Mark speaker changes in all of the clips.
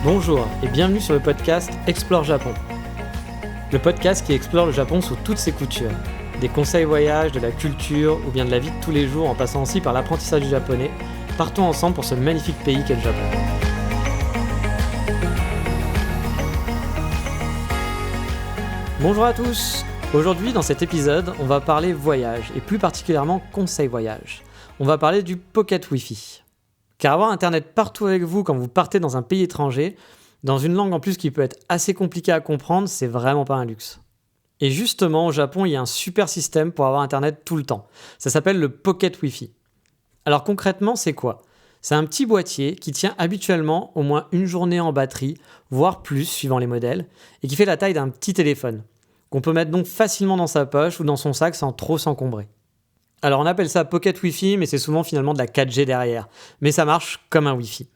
Speaker 1: Bonjour et bienvenue sur le podcast Explore Japon. Le podcast qui explore le Japon sous toutes ses coutures. Des conseils voyage, de la culture ou bien de la vie de tous les jours en passant aussi par l'apprentissage du japonais. Partons ensemble pour ce magnifique pays qu'est le Japon. Bonjour à tous. Aujourd'hui dans cet épisode, on va parler voyage et plus particulièrement conseils voyage. On va parler du Pocket Wi-Fi. Car avoir internet partout avec vous quand vous partez dans un pays étranger, dans une langue en plus qui peut être assez compliquée à comprendre, c'est vraiment pas un luxe. Et justement, au Japon, il y a un super système pour avoir internet tout le temps. Ça s'appelle le Pocket Wi-Fi. Alors concrètement, c'est quoi ? C'est un petit boîtier qui tient habituellement au moins une journée en batterie, voire plus suivant les modèles, et qui fait la taille d'un petit téléphone, qu'on peut mettre donc facilement dans sa poche ou dans son sac sans trop s'encombrer. Alors on appelle ça Pocket Wi-Fi, mais c'est souvent finalement de la 4G derrière. Mais ça marche comme un Wi-Fi.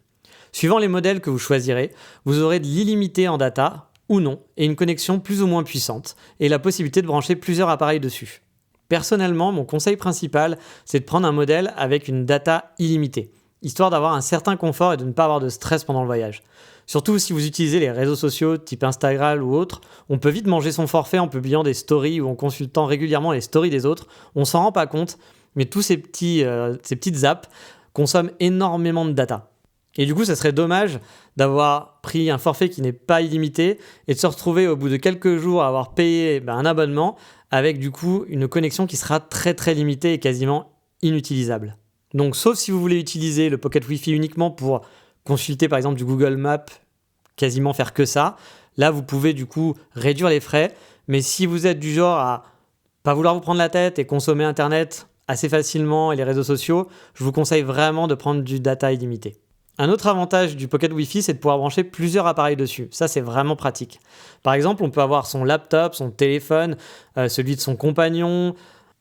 Speaker 1: Suivant les modèles que vous choisirez, vous aurez de l'illimité en data, ou non, et une connexion plus ou moins puissante, et la possibilité de brancher plusieurs appareils dessus. Personnellement, mon conseil principal, c'est de prendre un modèle avec une data illimitée, histoire d'avoir un certain confort et de ne pas avoir de stress pendant le voyage. Surtout si vous utilisez les réseaux sociaux type Instagram ou autres, on peut vite manger son forfait en publiant des stories ou en consultant régulièrement les stories des autres. On s'en rend pas compte, mais tous ces petites apps consomment énormément de data. Et du coup, ça serait dommage d'avoir pris un forfait qui n'est pas illimité et de se retrouver au bout de quelques jours à avoir payé un abonnement avec du coup une connexion qui sera très très limitée et quasiment inutilisable. Donc sauf si vous voulez utiliser le Pocket Wi-Fi uniquement pour consulter par exemple du Google Maps, quasiment faire que ça. Là, vous pouvez du coup réduire les frais. Mais si vous êtes du genre à pas vouloir vous prendre la tête et consommer Internet assez facilement et les réseaux sociaux, je vous conseille vraiment de prendre du data illimité. Un autre avantage du Pocket Wi-Fi, c'est de pouvoir brancher plusieurs appareils dessus. Ça, c'est vraiment pratique. Par exemple, on peut avoir son laptop, son téléphone, celui de son compagnon.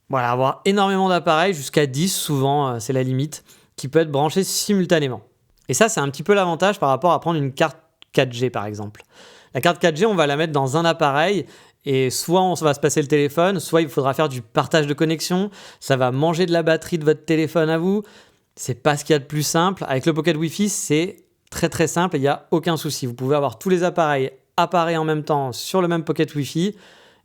Speaker 1: Voilà, avoir énormément d'appareils, jusqu'à 10 souvent, c'est la limite, qui peut être branché simultanément. Et ça, c'est un petit peu l'avantage par rapport à prendre une carte 4G par exemple. La carte 4G, on va la mettre dans un appareil et soit on va se passer le téléphone, soit il faudra faire du partage de connexion. Ça va manger de la batterie de votre téléphone à vous. C'est pas ce qu'il y a de plus simple. Avec le Pocket Wi-Fi, c'est très très simple et il n'y a aucun souci. Vous pouvez avoir tous les appareils appareils en même temps sur le même Pocket Wi-Fi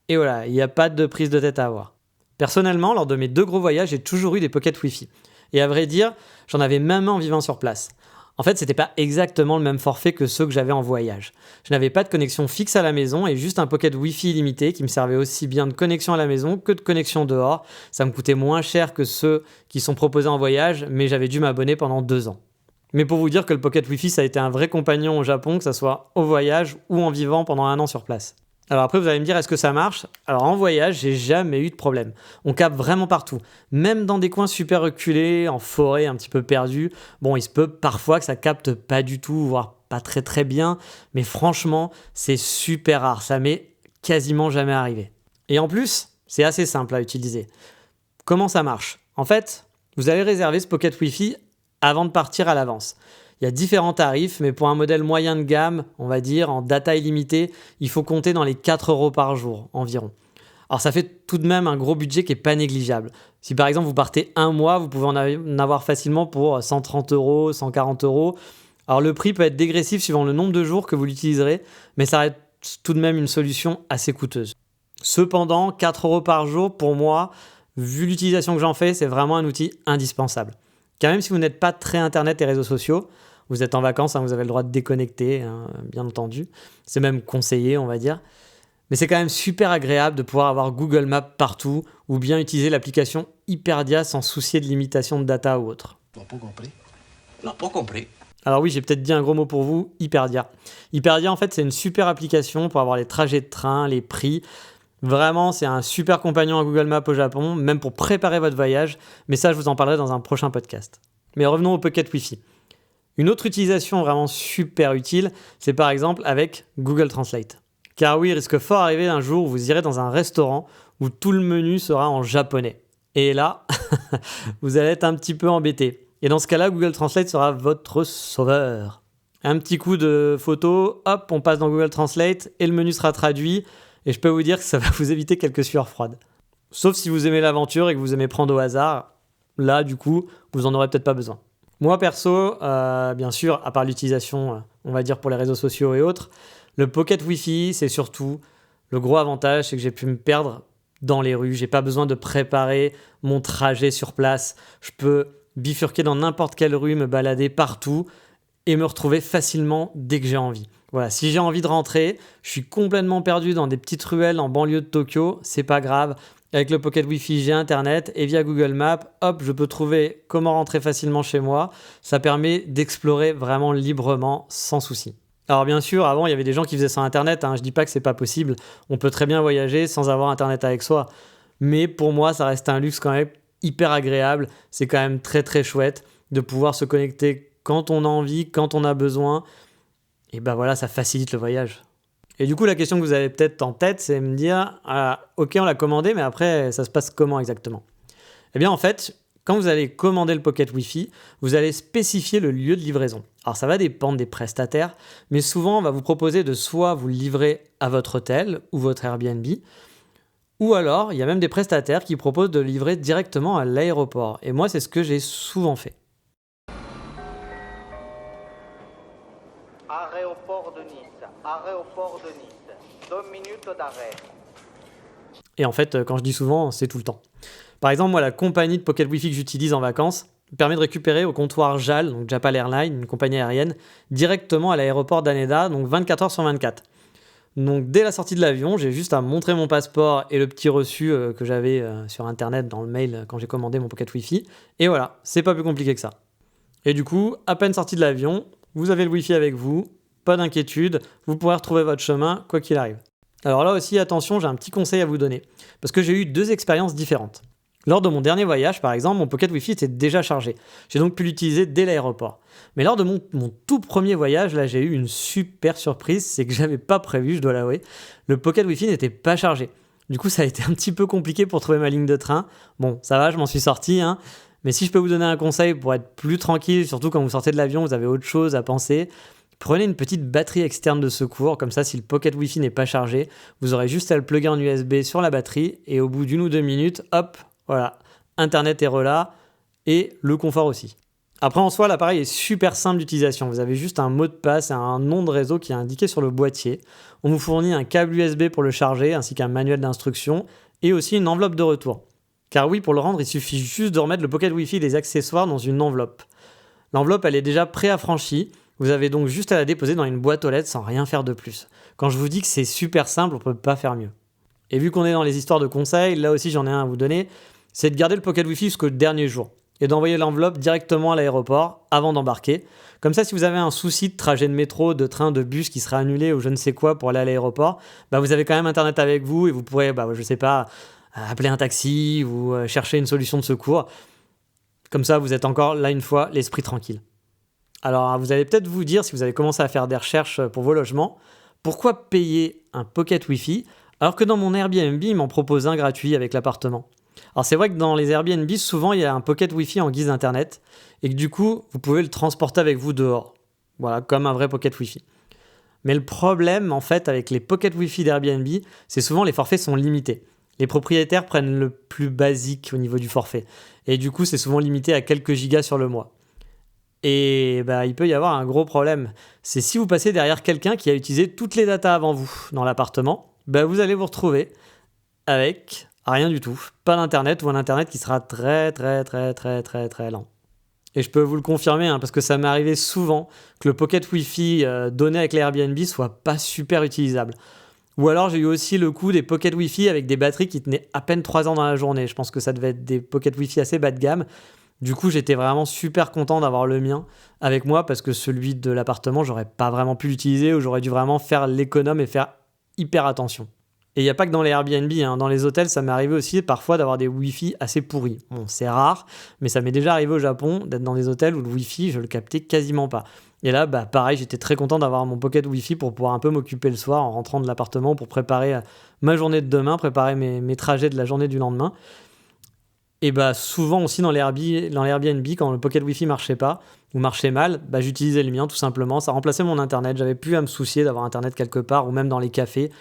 Speaker 1: et voilà, il n'y a pas de prise de tête à avoir. Personnellement, lors de mes 2 gros voyages, j'ai toujours eu des Pocket Wi-Fi. Et à vrai dire, j'en avais même un en vivant sur place. En fait, c'était pas exactement le même forfait que ceux que j'avais en voyage. Je n'avais pas de connexion fixe à la maison et juste un Pocket Wi-Fi illimité qui me servait aussi bien de connexion à la maison que de connexion dehors. Ça me coûtait moins cher que ceux qui sont proposés en voyage, mais j'avais dû m'abonner pendant 2 ans. Mais pour vous dire que le Pocket Wi-Fi, ça a été un vrai compagnon au Japon, que ça soit au voyage ou en vivant pendant 1 an sur place. Alors après, vous allez me dire, est-ce que ça marche ? Alors en voyage, j'ai jamais eu de problème. On capte vraiment partout. Même dans des coins super reculés, en forêt un petit peu perdus. Bon, il se peut parfois que ça capte pas du tout, voire pas très très bien. Mais franchement, c'est super rare. Ça m'est quasiment jamais arrivé. Et en plus, c'est assez simple à utiliser. Comment ça marche ? En fait, vous allez réserver ce Pocket Wi-Fi avant de partir à l'avance. Il y a différents tarifs, mais pour un modèle moyen de gamme, on va dire, en data illimitée, il faut compter dans les 4 € par jour environ. Alors ça fait tout de même un gros budget qui n'est pas négligeable. Si par exemple vous partez 1 mois, vous pouvez en avoir facilement pour 130 €, 140 €. Alors le prix peut être dégressif suivant le nombre de jours que vous l'utiliserez, mais ça reste tout de même une solution assez coûteuse. Cependant, 4 € par jour, pour moi, vu l'utilisation que j'en fais, c'est vraiment un outil indispensable. Car même si vous n'êtes pas très internet et réseaux sociaux, vous êtes en vacances, vous avez le droit de déconnecter, bien entendu. C'est même conseillé, on va dire. Mais c'est quand même super agréable de pouvoir avoir Google Maps partout ou bien utiliser l'application Hyperdia sans soucier de limitation de data ou autre.
Speaker 2: L'as pas compris.
Speaker 1: Alors oui, j'ai peut-être dit un gros mot pour vous, Hyperdia. Hyperdia, en fait, c'est une super application pour avoir les trajets de train, les prix. Vraiment, c'est un super compagnon à Google Maps au Japon, même pour préparer votre voyage. Mais ça, je vous en parlerai dans un prochain podcast. Mais revenons au Pocket Wi-Fi. Une autre utilisation vraiment super utile, c'est par exemple avec Google Translate. Car oui, il risque fort d'arriver un jour où vous irez dans un restaurant où tout le menu sera en japonais. Et là, vous allez être un petit peu embêté. Et dans ce cas-là, Google Translate sera votre sauveur. Un petit coup de photo, hop, on passe dans Google Translate et le menu sera traduit. Et je peux vous dire que ça va vous éviter quelques sueurs froides. Sauf si vous aimez l'aventure et que vous aimez prendre au hasard. Là, du coup, vous en aurez peut-être pas besoin. Moi perso, bien sûr, à part l'utilisation, on va dire pour les réseaux sociaux et autres, le Pocket Wi-Fi, c'est surtout le gros avantage, c'est que j'ai pu me perdre dans les rues. J'ai pas besoin de préparer mon trajet sur place. Je peux bifurquer dans n'importe quelle rue, me balader partout et me retrouver facilement dès que j'ai envie. Voilà, si j'ai envie de rentrer, je suis complètement perdu dans des petites ruelles en banlieue de Tokyo, c'est pas grave. Avec le Pocket Wi-Fi, j'ai Internet et via Google Maps, hop, je peux trouver comment rentrer facilement chez moi. Ça permet d'explorer vraiment librement, sans souci. Alors bien sûr, avant, il y avait des gens qui faisaient ça Internet, hein, je dis pas que c'est pas possible. On peut très bien voyager sans avoir Internet avec soi. Mais pour moi, ça reste un luxe quand même hyper agréable. C'est quand même très très chouette de pouvoir se connecter quand on a envie, quand on a besoin. Et ben voilà, ça facilite le voyage. Et du coup, la question que vous avez peut-être en tête, c'est de me dire, ok, on l'a commandé, mais après, ça se passe comment exactement? Eh bien, en fait, quand vous allez commander le Pocket Wi-Fi, vous allez spécifier le lieu de livraison. Alors, ça va dépendre des prestataires, mais souvent, on va vous proposer de soit vous le livrer à votre hôtel ou votre Airbnb, ou alors, il y a même des prestataires qui proposent de le livrer directement à l'aéroport. Et moi, c'est ce que j'ai souvent fait.
Speaker 3: Aéroport de Nice, 2 minutes d'arrêt.
Speaker 1: Et en fait, quand je dis souvent, c'est tout le temps. Par exemple, moi, la compagnie de Pocket Wi-Fi que j'utilise en vacances permet de récupérer au comptoir JAL, donc Japan Airlines, une compagnie aérienne, directement à l'aéroport d'Haneda, donc 24 heures sur 24. Donc dès la sortie de l'avion, j'ai juste à montrer mon passeport et le petit reçu que j'avais sur internet dans le mail quand j'ai commandé mon Pocket Wi-Fi. Et voilà, c'est pas plus compliqué que ça. Et du coup, à peine sorti de l'avion, vous avez le Wi-Fi avec vous, pas d'inquiétude, vous pourrez retrouver votre chemin quoi qu'il arrive. Alors là aussi, attention, j'ai un petit conseil à vous donner, parce que j'ai eu 2 expériences différentes. Lors de mon dernier voyage, par exemple, mon Pocket Wi-Fi était déjà chargé. J'ai donc pu l'utiliser dès l'aéroport. Mais lors de mon tout premier voyage, là, j'ai eu une super surprise, c'est que j'avais pas prévu, je dois l'avouer. Le Pocket Wi-Fi n'était pas chargé. Du coup, ça a été un petit peu compliqué pour trouver ma ligne de train. Bon, ça va, je m'en suis sorti, hein. Mais si je peux vous donner un conseil pour être plus tranquille, surtout quand vous sortez de l'avion, vous avez autre chose à penser, prenez une petite batterie externe de secours, comme ça si le Pocket Wi-Fi n'est pas chargé, vous aurez juste à le plugger en USB sur la batterie et au bout d'1 ou 2 minutes, hop, voilà, Internet est relâ et le confort aussi. Après en soi, l'appareil est super simple d'utilisation, vous avez juste un mot de passe et un nom de réseau qui est indiqué sur le boîtier. On vous fournit un câble USB pour le charger ainsi qu'un manuel d'instructions et aussi une enveloppe de retour. Car oui, pour le rendre, il suffit juste de remettre le Pocket Wi-Fi et les accessoires dans une enveloppe. L'enveloppe, elle est déjà préaffranchie. Vous avez donc juste à la déposer dans une boîte aux lettres sans rien faire de plus. Quand je vous dis que c'est super simple, on ne peut pas faire mieux. Et vu qu'on est dans les histoires de conseils, là aussi j'en ai un à vous donner, c'est de garder le Pocket Wi-Fi jusqu'au dernier jour et d'envoyer l'enveloppe directement à l'aéroport avant d'embarquer. Comme ça, si vous avez un souci de trajet de métro, de train, de bus qui sera annulé ou je ne sais quoi pour aller à l'aéroport, vous avez quand même Internet avec vous et vous pourrez, je sais pas, appeler un taxi ou chercher une solution de secours. Comme ça, vous êtes encore, là une fois, l'esprit tranquille. Alors, vous allez peut-être vous dire, si vous avez commencé à faire des recherches pour vos logements, pourquoi payer un Pocket Wi-Fi alors que dans mon Airbnb, ils m'en proposent un gratuit avec l'appartement? Alors, c'est vrai que dans les Airbnb, souvent, il y a un Pocket Wi-Fi en guise d'Internet et que du coup, vous pouvez le transporter avec vous dehors. Voilà, comme un vrai Pocket Wi-Fi. Mais le problème, en fait, avec les Pocket Wi-Fi d'Airbnb, c'est souvent les forfaits sont limités. Les propriétaires prennent le plus basique au niveau du forfait. Et du coup, c'est souvent limité à quelques gigas sur le mois. Et il peut y avoir un gros problème. C'est si vous passez derrière quelqu'un qui a utilisé toutes les datas avant vous dans l'appartement, vous allez vous retrouver avec rien du tout. Pas d'internet ou un internet qui sera très très très très très très lent. Et je peux vous le confirmer, parce que ça m'est arrivé souvent que le Pocket Wi-Fi donné avec les Airbnb soit pas super utilisable. Ou alors j'ai eu aussi le coup des Pocket Wi-Fi avec des batteries qui tenaient à peine 3 ans dans la journée. Je pense que ça devait être des Pocket Wi-Fi assez bas de gamme. Du coup, j'étais vraiment super content d'avoir le mien avec moi parce que celui de l'appartement, j'aurais pas vraiment pu l'utiliser ou j'aurais dû vraiment faire l'économe et faire hyper attention. Et il n'y a pas que dans les Airbnb, dans les hôtels, ça m'est arrivé aussi parfois d'avoir des Wi-Fi assez pourris. Bon, c'est rare, mais ça m'est déjà arrivé au Japon d'être dans des hôtels où le Wi-Fi, je le captais quasiment pas. Et là, pareil, j'étais très content d'avoir mon Pocket Wi-Fi pour pouvoir un peu m'occuper le soir en rentrant de l'appartement pour préparer ma journée de demain, préparer mes trajets de la journée du lendemain. Et souvent aussi dans les Airbnb, quand le Pocket Wi-Fi marchait pas ou marchait mal, j'utilisais le mien tout simplement. Ça remplaçait mon internet. J'avais plus à me soucier d'avoir internet quelque part ou même dans les cafés.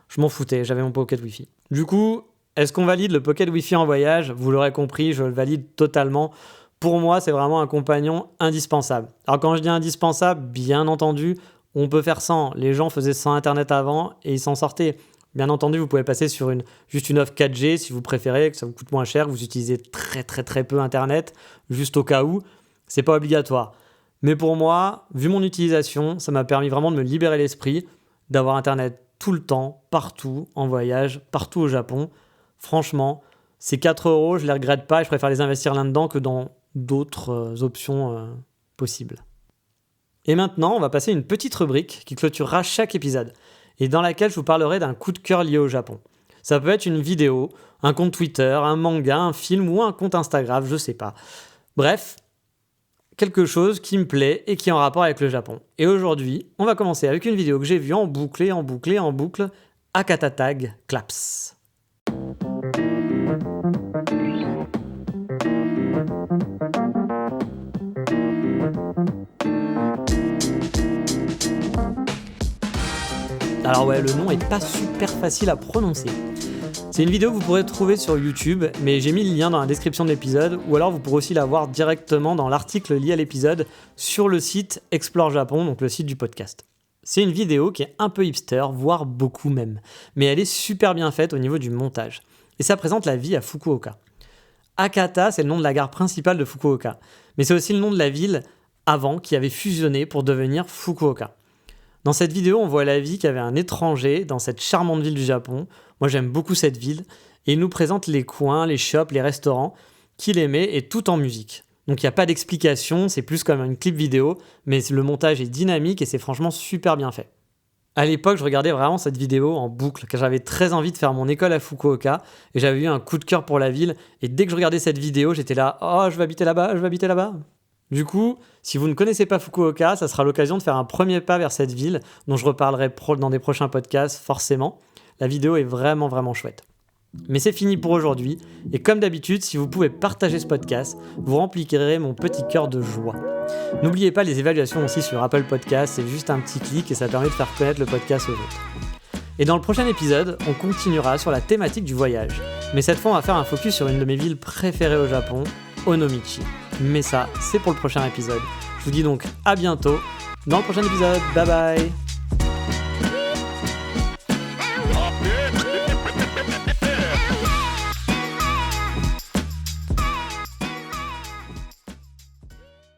Speaker 1: Je m'en foutais, j'avais mon Pocket Wi-Fi. Du coup, est-ce qu'on valide le Pocket Wi-Fi en voyage? Vous l'aurez compris, je le valide totalement. Pour moi, c'est vraiment un compagnon indispensable. Alors quand je dis indispensable, bien entendu, on peut faire sans. Les gens faisaient sans Internet avant et ils s'en sortaient. Bien entendu, vous pouvez passer sur juste une offre 4G si vous préférez, que ça vous coûte moins cher, que vous utilisez très très très peu Internet, juste au cas où. C'est pas obligatoire. Mais pour moi, vu mon utilisation, ça m'a permis vraiment de me libérer l'esprit, d'avoir Internet tout le temps, partout, en voyage, partout au Japon. Franchement, ces 4 €, je ne les regrette pas et je préfère les investir là-dedans que dans d'autres options possibles. Et maintenant, on va passer à une petite rubrique qui clôturera chaque épisode et dans laquelle je vous parlerai d'un coup de cœur lié au Japon. Ça peut être une vidéo, un compte Twitter, un manga, un film ou un compte Instagram, je sais pas. Bref, quelque chose qui me plaît et qui est en rapport avec le Japon. Et aujourd'hui, on va commencer avec une vidéo que j'ai vue en boucle, Akata Tag Claps. Alors ouais, le nom est pas super facile à prononcer. C'est une vidéo que vous pourrez trouver sur YouTube, mais j'ai mis le lien dans la description de l'épisode, ou alors vous pourrez aussi la voir directement dans l'article lié à l'épisode sur le site Explore Japon, donc le site du podcast. C'est une vidéo qui est un peu hipster, voire beaucoup même, mais elle est super bien faite au niveau du montage. Et ça présente la vie à Fukuoka. Akata, c'est le nom de la gare principale de Fukuoka, mais c'est aussi le nom de la ville avant qui avait fusionné pour devenir Fukuoka. Dans cette vidéo, on voit la vie qu'avait un étranger dans cette charmante ville du Japon. Moi, j'aime beaucoup cette ville. Et il nous présente les coins, les shops, les restaurants qu'il aimait et tout en musique. Donc, il n'y a pas d'explication, c'est plus comme une clip vidéo, mais le montage est dynamique et c'est franchement super bien fait. À l'époque, je regardais vraiment cette vidéo en boucle, car j'avais très envie de faire mon école à Fukuoka et j'avais eu un coup de cœur pour la ville. Et dès que je regardais cette vidéo, j'étais là « Oh, je vais habiter là-bas, je vais habiter là-bas !» Du coup, si vous ne connaissez pas Fukuoka, ça sera l'occasion de faire un premier pas vers cette ville, dont je reparlerai dans des prochains podcasts, forcément. La vidéo est vraiment, vraiment chouette. Mais c'est fini pour aujourd'hui, et comme d'habitude, si vous pouvez partager ce podcast, vous remplirez mon petit cœur de joie. N'oubliez pas les évaluations aussi sur Apple Podcasts, c'est juste un petit clic et ça permet de faire connaître le podcast aux autres. Et dans le prochain épisode, on continuera sur la thématique du voyage. Mais cette fois, on va faire un focus sur une de mes villes préférées au Japon, Onomichi. Mais ça, c'est pour le prochain épisode. Je vous dis donc à bientôt dans le prochain épisode. Bye bye!